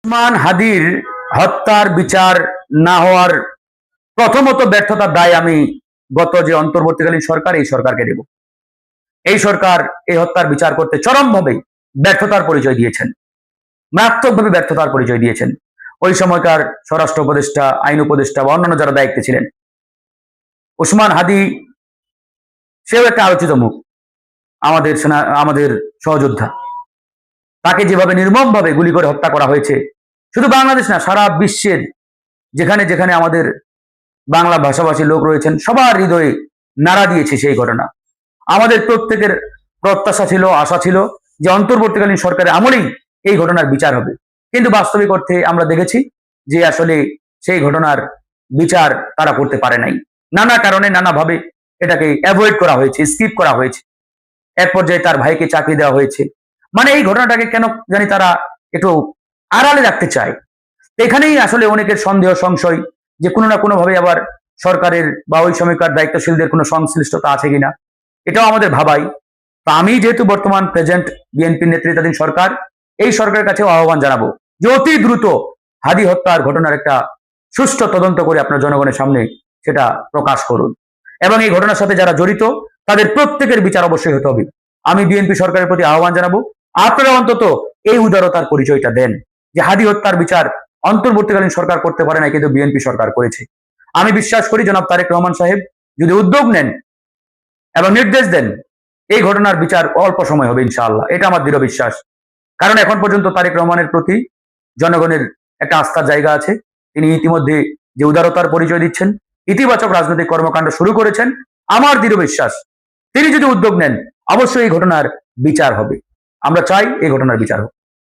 ওসমান হাদির হত্যার বিচার না হওয়ার প্রথমত ব্যর্থতার দায় আমি গত যে অন্তর্বর্তীকালীন সরকার, এই সরকারকে দেব। এই সরকার এই হত্যার বিচার করতে চরমভাবে ব্যর্থতার পরিচয় দিয়েছেন, মারাত্মকভাবে ব্যর্থতার পরিচয় দিয়েছেন। ওই সময়কার স্বরাষ্ট্র উপদেষ্টা, আইন উপদেষ্টা বা অন্যান্য যারা দায়িত্বে ছিলেন। ওসমান হাদি সেও একটা আলোচিত মুখ, আমাদের সহযোদ্ধা। তাকে যেভাবে নির্মমভাবে গুলি করে হত্যা করা হয়েছে, শুধু বাংলাদেশ না, সারা বিশ্বের যেখানে যেখানে আমাদের বাংলা ভাষাভাষী লোক রয়েছেন, সবার হৃদয়ে নাড়া দিয়েছে সেই ঘটনা। আমাদের প্রত্যেকের প্রত্যাশা ছিল, আশা ছিল যে অন্তর্বর্তীকালীন সরকারের আমলেই এই ঘটনার বিচার হবে। কিন্তু বাস্তবিক অর্থে আমরা দেখেছি যে আসলে সেই ঘটনার বিচার তারা করতে পারে নাই। নানা কারণে, নানাভাবে এটাকে অ্যাভয়েড করা হয়েছে, স্কিপ করা হয়েছে। এক পর্যায়ে তার ভাইকে চাকরি দেওয়া হয়েছে। মানে এই ঘটনাটাকে কেন জানি তারা একটু আড়ালে রাখতে চায়। এখানেই আসলে অনেকের সন্দেহ, সংশয় যে কোনো না কোনো ভাবে আবার সরকারের বা ওই সময়কার দায়িত্বশীলদের কোনো সংশ্লিষ্টতা আছে কিনা, এটাও আমাদের ভাবাই। তো আমি যেহেতু বর্তমান প্রেজেন্ট বিএনপি নেতৃত্বাধীন সরকার, এই সরকারের কাছেও আহ্বান জানাবো যে অতি দ্রুত হাদি হত্যার ঘটনার একটা সুষ্ঠু তদন্ত করে আপনার জনগণের সামনে সেটা প্রকাশ করুন, এবং এই ঘটনার সাথে যারা জড়িত তাদের প্রত্যেকের বিচার অবশ্যই হতে হবে। আমি বিএনপি সরকারের প্রতি আহ্বান জানাবো, আপনারা অন্তত এই উদারতার পরিচয়টা দেন যে হাদি হত্যার বিচার অন্তর্বর্তীকালীন সরকার করতে পারে না, কিন্তু বিএনপি সরকার করেছে। আমি বিশ্বাস করি জনাব তারেক রহমান সাহেব যদি উদ্যোগ নেন এবং নির্দেশ দেন, এই ঘটনার বিচার অল্প সময় হবে ইনশাআল্লাহ। এটা আমার দৃঢ় বিশ্বাস। কারণ এখন পর্যন্ত তারেক রহমানের প্রতি জনগণের একটা আস্থার জায়গা আছে। তিনি ইতিমধ্যে যে উদারতার পরিচয় দিচ্ছেন, ইতিবাচক রাজনৈতিক কর্মকাণ্ড শুরু করেছেন, আমার দৃঢ় বিশ্বাস তিনি যদি উদ্যোগ নেন অবশ্যই এই ঘটনার বিচার হবে। আমরা চাই এই ঘটনার বিচার হোক।